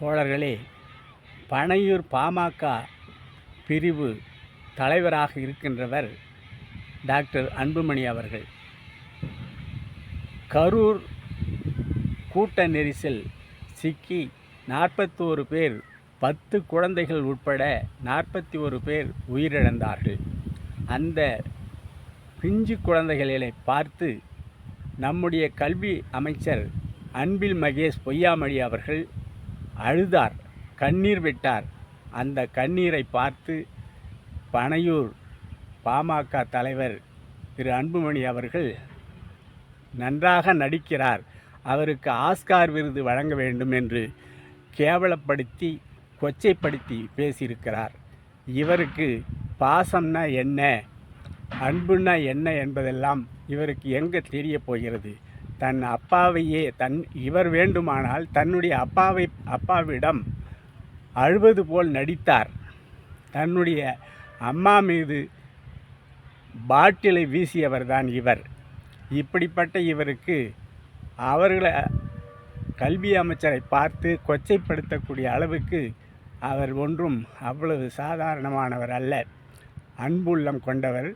தோழர்களே, பனையூர் பாமக பிரிவு தலைவராக இருக்கின்றவர் டாக்டர் அன்புமணி அவர்கள். கரூர் கூட்ட நெரிசல் சிக்கி 41 பேர், 10 குழந்தைகள் உட்பட 41 பேர் உயிரிழந்தார்கள். அந்த பிஞ்சு குழந்தைகளை பார்த்து நம்முடைய கல்வி அமைச்சர் அன்பில் மகேஷ் பொய்யாமொழி அவர்கள் அழுதார், கண்ணீர் விட்டார். அந்த கண்ணீரை பார்த்து பனையூர் பாமக தலைவர் திரு அன்புமணி அவர்கள் நன்றாக நடிக்கிறார், அவருக்கு ஆஸ்கார் விருது வழங்க வேண்டும் என்று கேவலப்படுத்தி கொச்சைப்படுத்தி பேசியிருக்கிறார். இவருக்கு பாசம்னா என்ன, அன்புன்னா என்ன என்பதெல்லாம் இவருக்கு எங்கே தெரிய போகிறது? தன் அப்பாவையே இவர் வேண்டுமானால் தன்னுடைய அப்பாவிடம் அழுவது போல் நடித்தார். தன்னுடைய அம்மா மீது பாட்டிலை வீசியவர் தான் இவர். இப்படிப்பட்ட இவருக்கு அவர்களை கல்வி அமைச்சரை பார்த்து கொச்சைப்படுத்தக்கூடிய அளவுக்கு அவர் ஒன்றும் அவ்வளவு சாதாரணமானவர் அல்ல. அன்புள்ளம் கொண்டவர்.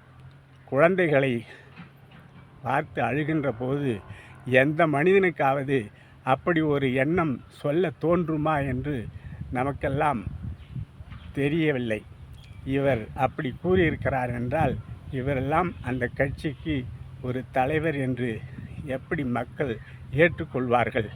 குழந்தைகளை பார்த்து அழுகின்ற போது எந்த மனிதனுக்காவது அப்படி ஒரு எண்ணம் சொல்ல தோன்றுமா என்று நமக்கெல்லாம் தெரியவில்லை. இவர் அப்படி கூறியிருக்கிறார் என்றால் இவரெல்லாம் அந்த கட்சிக்கு ஒரு தலைவர் என்று எப்படி மக்கள் ஏற்றுக்கொள்வார்கள்?